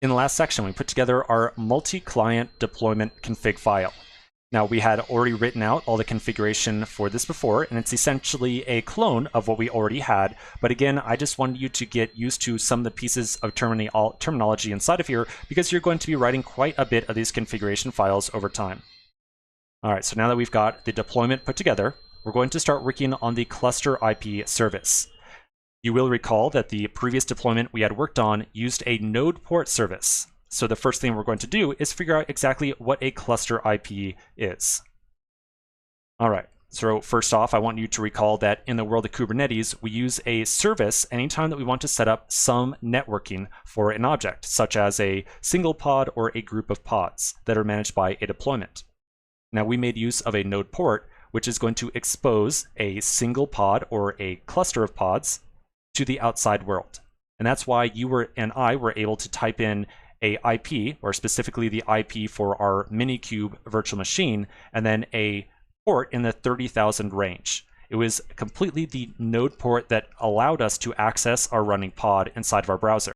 In the last section, we put together our multi-client deployment config file. Now, we had already written out all the configuration for this before, and it's essentially a clone of what we already had. But again, I just wanted you to get used to some of the pieces of terminology inside of here, because you're going to be writing quite a bit of these configuration files over time. All right, so now that we've got the deployment put together, we're going to start working on the ClusterIP service. You will recall that the previous deployment we had worked on used a NodePort service. So the first thing we're going to do is figure out exactly what a ClusterIP is. All right, so first off, I want you to recall that in the world of Kubernetes, we use a service anytime that we want to set up some networking for an object, such as a single pod or a group of pods that are managed by a deployment. Now, we made use of a NodePort, which is going to expose a single pod or a cluster of pods to the outside world. And that's why you and I were able to type in a IP, or specifically the IP for our Minikube virtual machine, and then a port in the 30,000 range. It was completely the NodePort that allowed us to access our running pod inside of our browser.